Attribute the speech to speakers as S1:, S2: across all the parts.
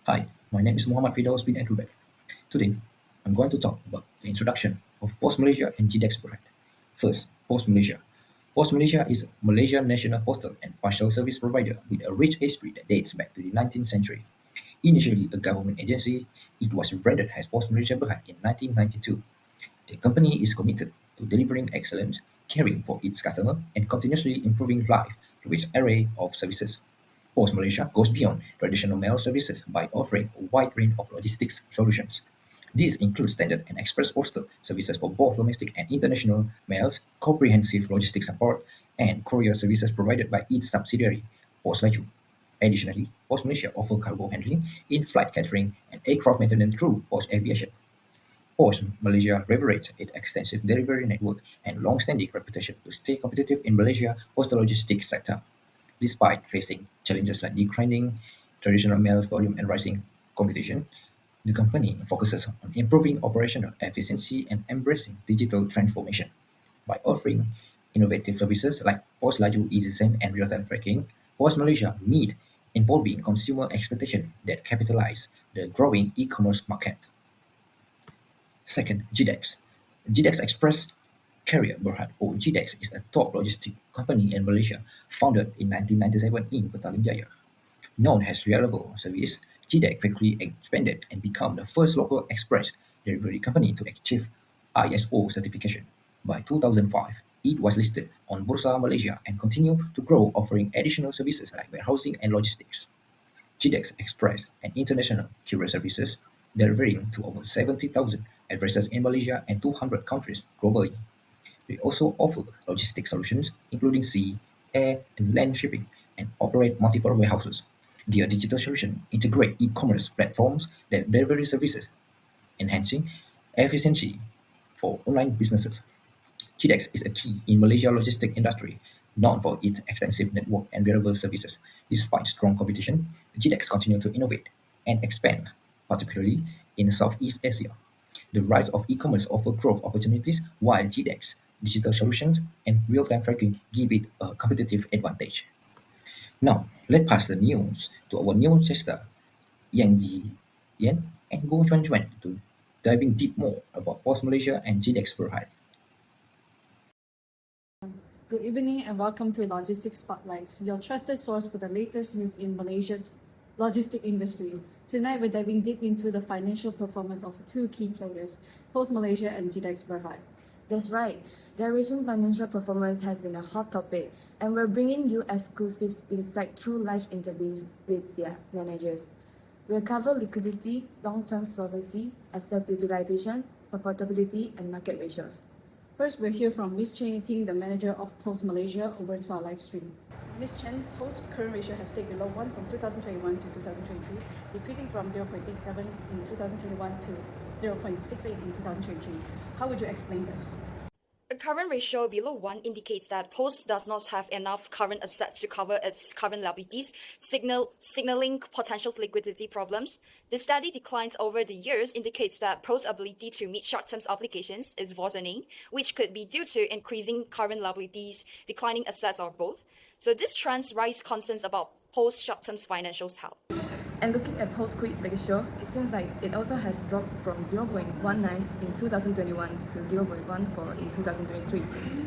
S1: Hi, my name is Muhammad Fidaus bin Edrubek. Today, I'm going to talk about the introduction of Post Malaysia and GDEX brand. First, Post Malaysia. Post Malaysia is a Malaysian national postal and parcel service provider with a rich history that dates back to the 19th century. Initially a government agency, it was branded as Post Malaysia Berhad in 1992. The company is committed to delivering excellence, caring for its customer, and continuously improving life through its array of services. Post Malaysia goes beyond traditional mail services by offering a wide range of logistics solutions. These include standard and express postal services for both domestic and international mails, comprehensive logistics support, and courier services provided by its subsidiary, Post Laju. Additionally, Post Malaysia offers cargo handling, in-flight catering, and aircraft maintenance through Post Aviation. Post Malaysia leverages its extensive delivery network and long-standing reputation to stay competitive in Malaysia postal logistics sector. Despite facing challenges like declining traditional mail volume and rising competition, the company focuses on improving operational efficiency and embracing digital transformation. By offering innovative services like Post Laju Easy Send and real-time tracking, Post Malaysia meet evolving consumer expectation that capitalize the growing e-commerce market. Second, GDEX. GDEX Express Carrier Berhad or GDEX is a top logistic company in Malaysia, founded in 1997 in Petaling Jaya. Known as reliable service, GDEX quickly expanded and became the first local express delivery company to achieve ISO certification. By 2005, it was listed on Bursa Malaysia and continued to grow, offering additional services like warehousing and logistics. GDEX Express and international courier services, delivering to over 70,000 addresses in Malaysia and 200 countries globally. They also offer logistics solutions, including sea, air, and land shipping, and operate multiple warehouses. Their digital solution integrate e-commerce platforms that delivery services, enhancing efficiency for online businesses. GDEX is a key in Malaysia logistic industry, known for its extensive network and reliable services. Despite strong competition, GDEX continue to innovate and expand, particularly in Southeast Asia. The rise of e-commerce offer growth opportunities, while GDEX digital solutions and real-time tracking give it a competitive advantage. Now, let's pass the news to our newscaster, Yang Ji Yan and Go Chuan Chuan to diving deep more about Post Malaysia and GDEX Berhad.
S2: Good evening and welcome to Logistics Spotlights, your trusted source for the latest news in Malaysia's logistic industry. Tonight, we're diving deep into the financial performance of two key players, Post Malaysia and GDEX Berhad.
S3: That's right. Their recent financial performance has been a hot topic, and we're bringing you exclusive insight through live interviews with their managers. We'll cover liquidity, long-term solvency, asset utilization, profitability, and market ratios.
S2: First, we'll hear from Ms. Chen Ting, the manager of Post Malaysia, over to our live stream. Ms. Chen, Post current ratio has stayed below 1 from 2021 to 2023, decreasing from 0.87 in 2021 to 0.68 in 2023. How would you explain this?
S4: A current ratio below 1 indicates that Post does not have enough current assets to cover its current liabilities, signaling potential liquidity problems. The steady declines over the years indicates that Post's ability to meet short-term obligations is worsening, which could be due to increasing current liabilities, declining assets, or both. So this trends raise concerns about Post's short-term financial health.
S3: And looking at post-quick ratio, it seems like it also has dropped from 0.19 in 2021 to 0.14 in 2023.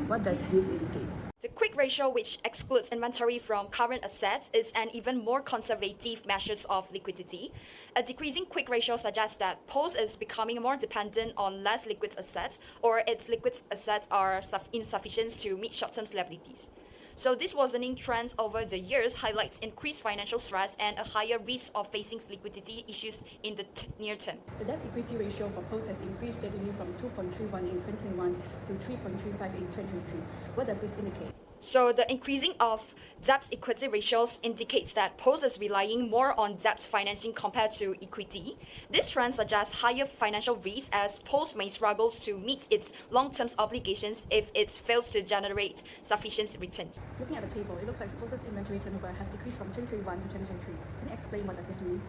S3: What does this indicate?
S4: The quick ratio, which excludes inventory from current assets, is an even more conservative measure of liquidity. A decreasing quick ratio suggests that Post is becoming more dependent on less liquid assets, or its liquid assets are insufficient to meet short-term liabilities. So this worsening trends over the years highlights increased financial stress and a higher risk of facing liquidity issues in the near term.
S2: The debt equity ratio for Post has increased steadily from 2.31 in 2021 to 3.35 in 2023. What does this indicate?
S4: So the increasing of debt equity ratios indicates that Post is relying more on debt financing compared to equity. This trend suggests higher financial risk as Post may struggle to meet its long-term obligations if it fails to generate sufficient returns.
S2: Looking at the table, it looks like Post's inventory turnover has decreased from 2021 to 2023. Can you explain what does this mean?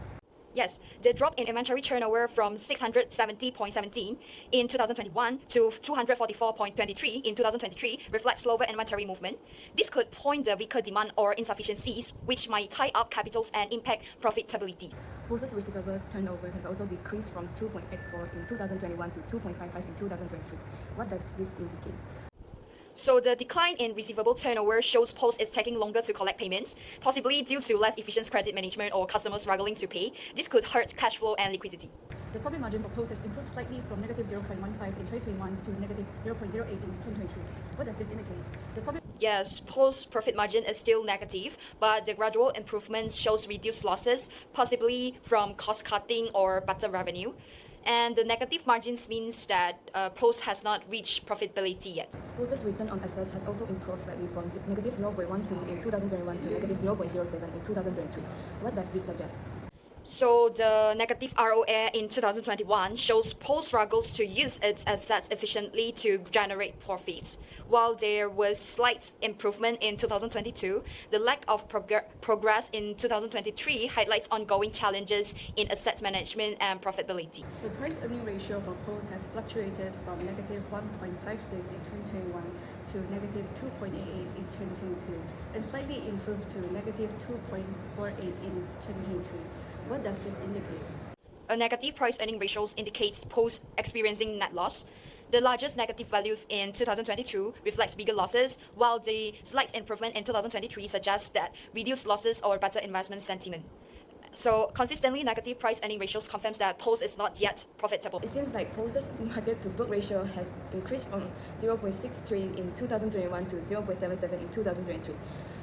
S4: Yes, the drop in inventory turnover from 670.17 in 2021 to 244.23 in 2023 reflects slower inventory movement. This could point the weaker demand or insufficiencies, which might tie up capitals and impact profitability.
S3: Post's receivables turnover has also decreased from 2.84 in 2021 to 2.55 in 2023. What does this indicate?
S4: So the decline in receivable turnover shows Post is taking longer to collect payments, possibly due to less efficient credit management or customers struggling to pay. This could hurt cash flow and liquidity.
S2: The profit margin for Post has improved slightly from negative 0.15 in 2021 to negative 0.08 in 2023. What does this indicate? The profit
S4: Yes, Post profit margin is still negative, but the gradual improvements shows reduced losses, possibly from cost cutting or better revenue. And the negative margins means that Post has not reached profitability yet.
S3: Post's return on assets has also improved slightly from negative 0.12 in 2021 to negative 0.07 in 2023. What does this suggest?
S4: So the negative ROA in 2021 shows Post struggles to use its assets efficiently to generate profits. While there was slight improvement in 2022, the lack of progress in 2023 highlights ongoing challenges in asset management and profitability.
S2: The price-earning ratio for Post has fluctuated from negative 1.56 in 2021 to negative 2.88 in 2022 and slightly improved to negative 2.48 in 2023. What does this indicate?
S4: A negative price-earning ratio indicates Post experiencing net loss. The largest negative value in 2022 reflects bigger losses, while the slight improvement in 2023 suggests that reduced losses or better investment sentiment. So consistently negative price-earning ratios confirms that Post is not yet profitable.
S3: It seems like Post's market-to-book ratio has increased from 0.63 in 2021 to 0.77 in 2023.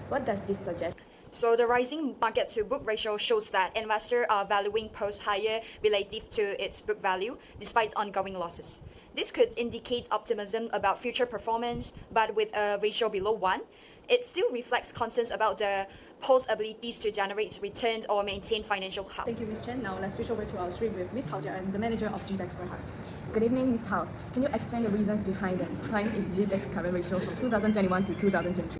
S3: What does this suggest?
S4: So the rising market to book ratio shows that investors are valuing Post higher relative to its book value despite ongoing losses. This could indicate optimism about future performance, but with a ratio below 1, it still reflects concerns about the Post's abilities to generate returns or maintain financial health.
S2: Thank you, Ms. Chen. Now let's switch over to our stream with Ms. Hao Jian, the manager of GDEX Berhad.
S3: Good evening, Ms. Hao. Can you explain the reasons behind the decline in GDEX current ratio from 2021 to 2023?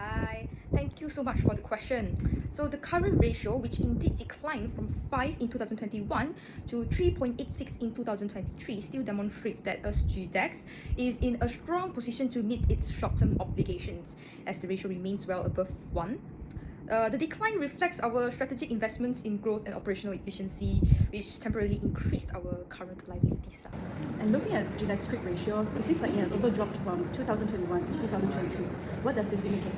S5: Hi, thank you so much for the question. So the current ratio, which indeed declined from 5 in 2021 to 3.86 in 2023, still demonstrates that as GDEX is in a strong position to meet its short-term obligations, as the ratio remains well above 1. The decline reflects our strategic investments in growth and operational efficiency, which temporarily increased our current liabilities.
S2: And looking at GDEX quick ratio, it seems like it has also dropped from 2021 to 2023. What does this indicate?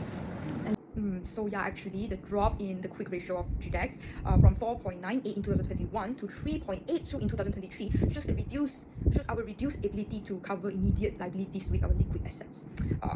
S5: So yeah, actually, the drop in the quick ratio of GDEX from 4.98 in 2021 to 3.82 in 2023 shows our reduced ability to cover immediate liabilities with our liquid assets.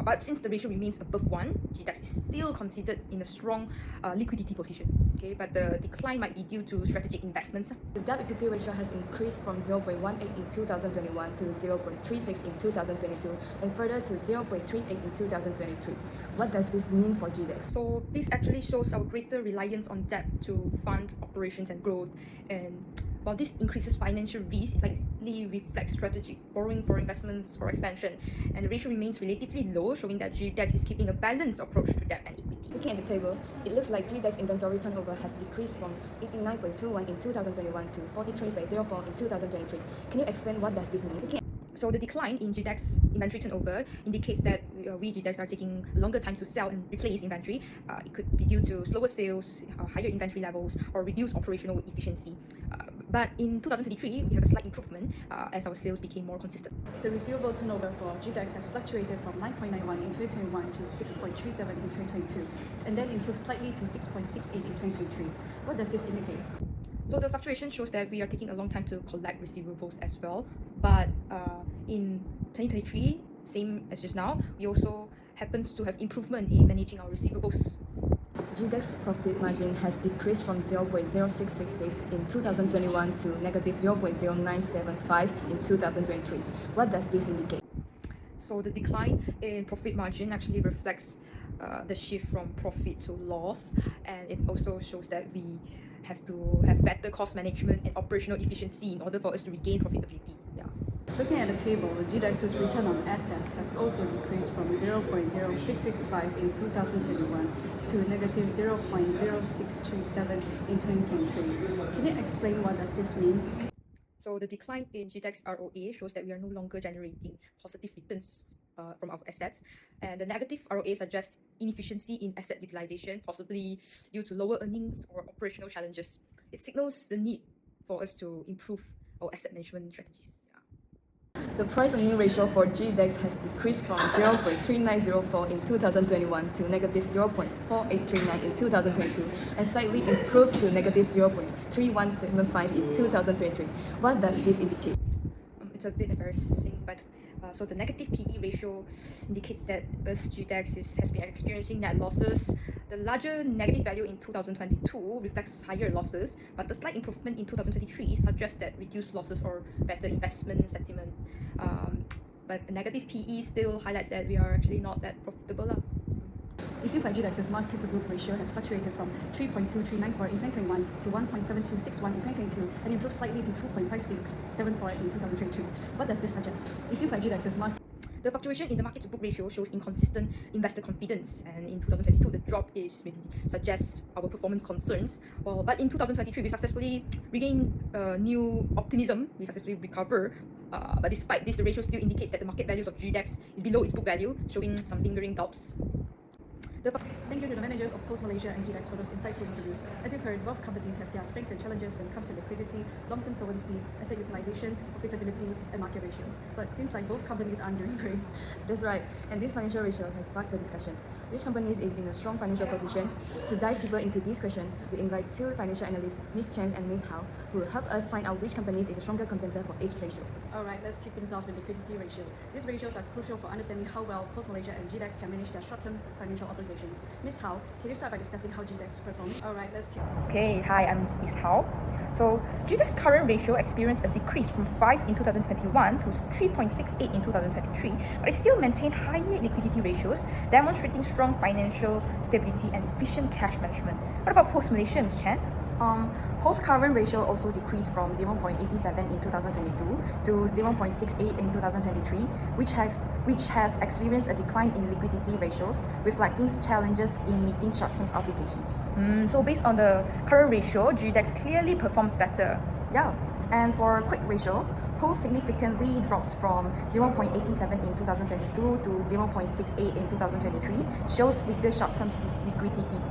S5: But since the ratio remains above 1, GDEX is still considered in a strong liquidity position. Okay, but the decline might be due to strategic investments.
S3: The debt equity ratio has increased from 0.18 in 2021 to 0.36 in 2022 and further to 0.38 in 2023. What does this mean for GDEX?
S5: So this actually shows our greater reliance on debt to fund operations and growth. And while this increases financial risk, it likely reflects strategic borrowing for investments or expansion. And the ratio remains relatively low, showing that GDEX is keeping a balanced approach to debt and equity.
S3: Looking at the table, it looks like GDEX inventory turnover has decreased from 89.21 in 2021 to 43.04 in 2023. Can you explain what does this mean?
S5: So the decline in GDEX inventory turnover indicates that we GDEX are taking longer time to sell and replace inventory. It could be due to slower sales, higher inventory levels, or reduced operational efficiency. But in 2023, we have a slight improvement as our sales became more consistent.
S2: The receivable turnover for GDEX has fluctuated from 9.91 in 2021 to 6.37 in 2022, and then improved slightly to 6.68 in 2023. What does this indicate?
S5: So the fluctuation shows that we are taking a long time to collect receivables as well. But in 2023, same as just now, we also happens to have improvement in managing our receivables.
S3: GDEX profit margin has decreased from 0.0666 in 2021 to negative 0.0975 in 2023. What does this indicate?
S5: So the decline in profit margin actually reflects the shift from profit to loss, and it also shows that we have to have better cost management and operational efficiency in order for us to regain profitability. Yeah.
S2: Looking at the table, GDEX's return on assets has also decreased from 0.0665 in 2021 to negative 0.0637 in 2023. Can you explain what does this mean?
S5: So the decline in GDEX ROA shows that we are no longer generating positive returns from our assets, and the negative ROA suggests inefficiency in asset utilization, possibly due to lower earnings or operational challenges. it signals the need for us to improve our asset management strategies.
S3: The price earning ratio for GDEX has decreased from 0.3904 in 2021 to negative 0.4839 in 2022 and slightly improved to negative 0.3175 in 2023. What does this indicate?
S5: It's a bit embarrassing, but so the negative PE ratio indicates that as GDEX has been experiencing net losses. The larger negative value in 2022 reflects higher losses, but the slight improvement in 2023 suggests that reduced losses or better investment sentiment. But a negative PE still highlights that we are actually not that profitable.
S2: It seems like GDEX's market to book ratio has fluctuated from 3.2394 in 2021 to 1.7261 in 2022 and improved slightly to 2.5674 in 2023. What does this suggest? It seems like GDEX's market.
S5: The fluctuation in the market to book ratio shows inconsistent investor confidence, and in 2022 the drop is maybe suggests our performance concerns. But in 2023 we successfully regained new optimism. We successfully recover. But despite this, the ratio still indicates that the market values of GDEX is below its book value, showing some lingering doubts.
S2: Thank you to the managers of Post Malaysia and GDEX for those insightful interviews. As you've heard, both companies have their strengths and challenges when it comes to liquidity, long-term solvency, asset utilization, profitability, and market ratios. But it seems like both companies aren't doing great.
S3: That's right, and this financial ratio has sparked the discussion. Which companies is in a strong financial position? To dive deeper into this question, we invite two financial analysts, Ms. Chen and Ms. Hao, who will help us find out which companies is a stronger contender for each ratio.
S2: Alright, let's kick things off with liquidity ratio. These ratios are crucial for understanding how well Post Malaysia and GDEX can manage their short-term financial obligations. Ms. Hao, can you start by discussing how GDEX performed? Alright, let's kick.
S5: Okay, hi, I'm Ms. Hao. So GDEX's current ratio experienced a decrease from 5 in 2021 to 3.68 in 2023, but it still maintained higher liquidity ratios, demonstrating strong financial stability and efficient cash management. What about Post Malaysia, Ms. Chen?
S3: Post current ratio also decreased from 0.87 in 2022 to 0.68 in 2023, which has experienced a decline in liquidity ratios, reflecting challenges in meeting short-term obligations.
S5: So based on the current ratio, GDEX clearly performs better.
S3: Yeah, and for quick ratio, Post significantly drops from 0.87 in 2022 to 0.68 in 2023, shows weaker short-term liquidity.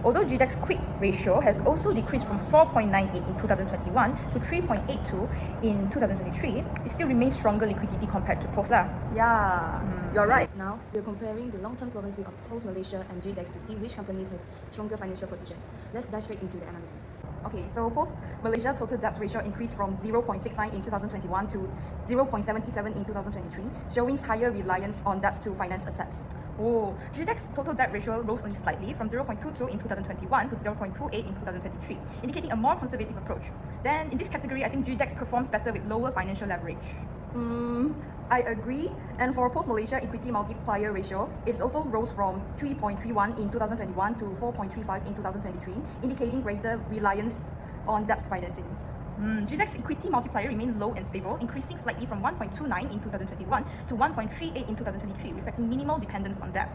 S5: Although GDEX's quick ratio has also decreased from 4.98 in 2021 to 3.82 in 2023, it still remains stronger liquidity compared to Post.
S3: Yeah, you're right. Now, we're comparing the long-term solvency of Post Malaysia and GDEX to see which companies has stronger financial position. Let's dive straight into the analysis.
S6: Okay, so Post Malaysia total debt ratio increased from 0.69 in 2021 to 0.77 in 2023, showing higher reliance on debt to finance assets.
S5: GDEX's total debt ratio rose only slightly from 0.22 in 2021 to 0.28 in 2023, indicating a more conservative approach. Then, in this category, I think GDEX performs better with lower financial leverage.
S6: I agree. And for Post Malaysia equity multiplier ratio, it also rose from 3.31 in 2021 to 4.35 in 2023, indicating greater reliance on debt financing.
S5: GDEX's equity multiplier remained low and stable, increasing slightly from 1.29 in 2021 to 1.38 in 2023, reflecting minimal dependence on debt.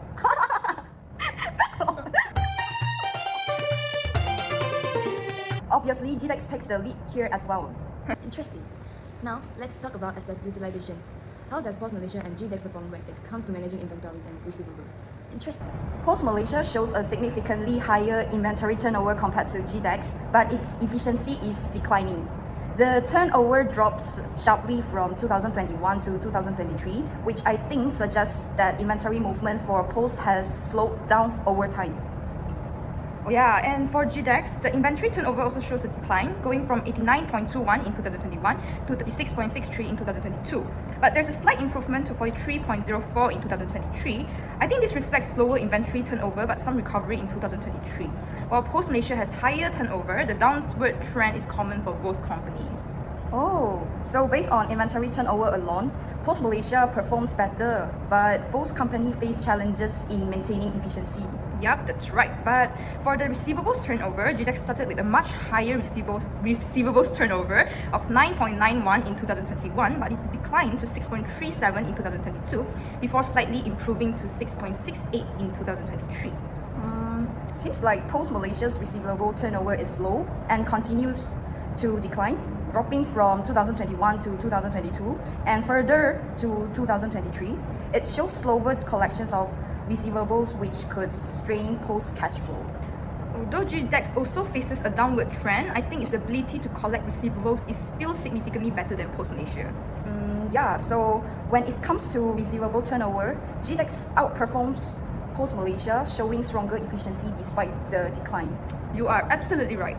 S6: Obviously, GDEX takes the lead here as well.
S3: Interesting. Now, let's talk about asset utilization. How does Post Malaysia and GDEX perform when it comes to managing inventories and receivables? Interesting.
S6: Post Malaysia shows a significantly higher inventory turnover compared to GDEX, but its efficiency is declining. The turnover drops sharply from 2021 to 2023, which I think suggests that inventory movement for Post has slowed down over time.
S5: And for GDEX, the inventory turnover also shows a decline, going from 89.21 in 2021 to 36.63 in 2022. But there's a slight improvement to 43.04 in 2023. I think this reflects slower inventory turnover but some recovery in 2023. While Post Malaysia has higher turnover, the downward trend is common for both companies.
S6: So based on inventory turnover alone, Post Malaysia performs better, but both companies face challenges in maintaining efficiency.
S5: Yup, that's right. But for the receivables turnover, GDEX started with a much higher receivables turnover of 9.91 in 2021, but it declined to 6.37 in 2022, before slightly improving to 6.68 in 2023.
S6: Seems like Post Malaysia's receivable turnover is low and continues to decline, dropping from 2021 to 2022 and further to 2023. It shows slower collections of receivables, which could strain Post cash flow.
S5: though GDEX also faces a downward trend, I think its ability to collect receivables is still significantly better than Post Malaysia.
S6: Yeah, so when it comes to receivable turnover, GDEX outperforms Post Malaysia, showing stronger efficiency despite the decline.
S5: You are absolutely right.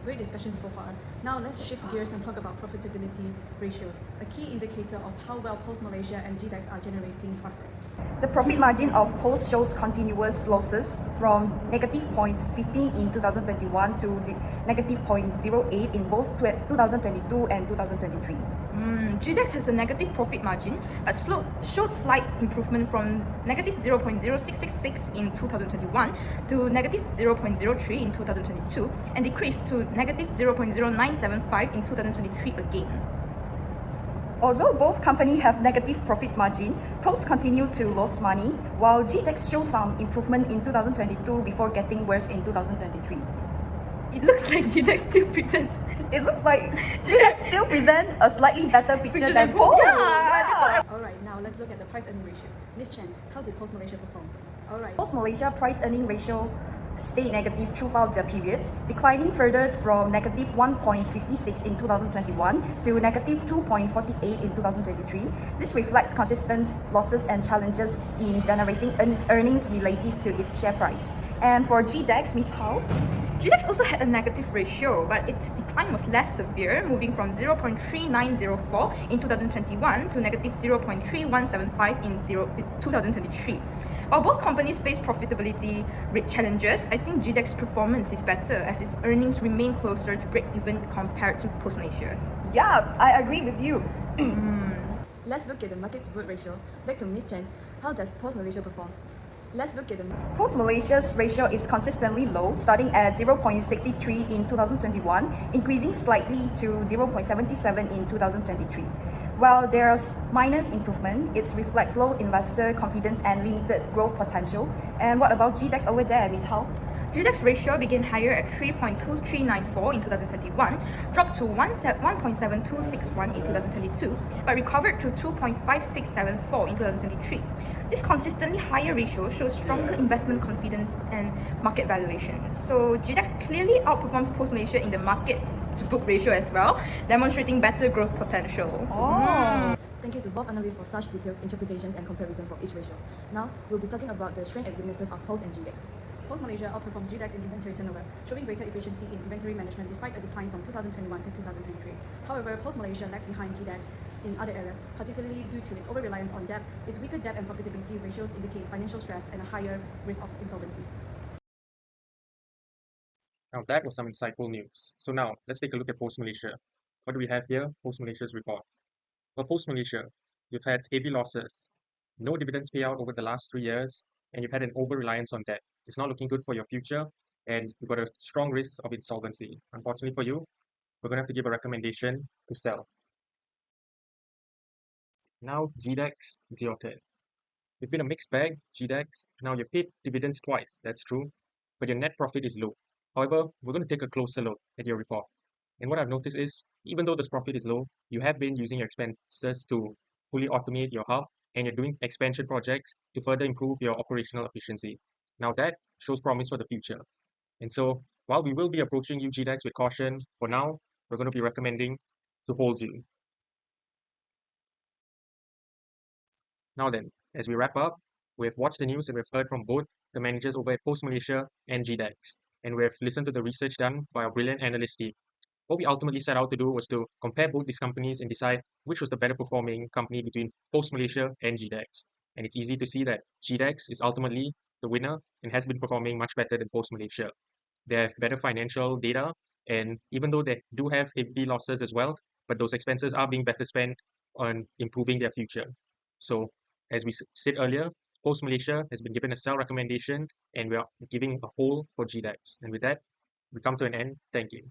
S2: Great discussion so far. Now let's shift gears and talk about profitability ratios, a key indicator of how well Post Malaysia and GDEX are generating profits.
S6: The profit margin of Post shows continuous losses from negative 0.15 in 2021 to negative 0.08 in both 2022 and 2023.
S5: GDEX has a negative profit margin, but showed slight improvement from negative 0.0666 in 2021 to negative 0.03 in 2022, and decreased to negative 0.0975 in 2023 again.
S6: Although both companies have negative profit margin, Post continue to lose money, while GDEX shows some improvement in 2022 before getting worse in 2023.
S5: It looks like GDEX still presents.
S6: It looks like GDEX still present a slightly better picture than Post.
S5: Yeah.
S2: Alright, now let's look at the price earning ratio. Ms. Chen, how did Post Malaysia perform? Alright.
S6: Post Malaysia price earning ratio stayed negative throughout the periods, declining further from negative 1.56 in 2021 to negative 2.48 in 2023. This reflects consistent losses and challenges in generating earnings relative to its share price. And for GDEX, Ms. Hao?
S5: GDEX also had a negative ratio, but its decline was less severe, moving from 0.3904 in 2021 to negative 0.3175 in 2023. While both companies face profitability rate challenges, I think GDEX performance is better as its earnings remain closer to break-even compared to Post Malaysia.
S6: Yeah, I agree with you.
S3: Let's look at the market to book ratio. Back to Ms. Chen, how does Post Malaysia perform? Let's look at the
S6: Post Malaysia's ratio is consistently low, starting at 0.63 in 2021, increasing slightly to 0.77 in 2023. While there's minor improvement, it reflects low investor confidence and limited growth potential. And what about GDEX over there, Ms. Hao?
S5: GDEX ratio began higher at 3.2394 in 2021, dropped to 1.7261 in 2022, but recovered to 2.5674 in 2023. This consistently higher ratio shows stronger investment confidence and market valuation. So GDEX clearly outperforms Post Malaysia in the market to book ratio as well, demonstrating better growth potential.
S3: Thank you to both analysts for such detailed interpretations and comparison for each ratio. Now, we'll be talking about the strengths and weaknesses of Post and GDEX.
S2: Post Malaysia outperforms GDEX in inventory turnover, showing greater efficiency in inventory management despite a decline from 2021 to 2023. However, Post Malaysia lags behind GDEX in other areas, particularly due to its over-reliance on debt. Its weaker debt and profitability ratios indicate financial stress and a higher risk of insolvency.
S7: Now that was some insightful news. So now let's take a look at Post Malaysia. What do we have here? Post Malaysia's report. For Post Malaysia, you've had heavy losses, no dividends payout over the last 3 years, and you've had an over-reliance on debt. It's not looking good for your future, and you've got a strong risk of insolvency. Unfortunately for you, we're going to have to give a recommendation to sell. Now, GDEX, it's your turn. You've been a mixed bag, GDEX. Now, you've paid dividends twice, that's true, but your net profit is low. However, we're going to take a closer look at your report. And what I've noticed is, even though this profit is low, you have been using your expenses to fully automate your hub, and you're doing expansion projects to further improve your operational efficiency. Now that shows promise for the future. And so, while we will be approaching you, GDEX, with caution, for now, we're going to be recommending to hold you. Now then, as we wrap up, we've watched the news and we've heard from both the managers over at Post Malaysia and GDEX. And we've listened to the research done by our brilliant analyst team. What we ultimately set out to do was to compare both these companies and decide which was the better performing company between Post Malaysia and GDEX. And it's easy to see that GDEX is ultimately the winner and has been performing much better than Post Malaysia. They have better financial data, and even though they do have heavy losses as well, but those expenses are being better spent on improving their future. So, as we said earlier, Post Malaysia has been given a sell recommendation, and we are giving a hold for GDEX. And with that, we come to an end. Thank you.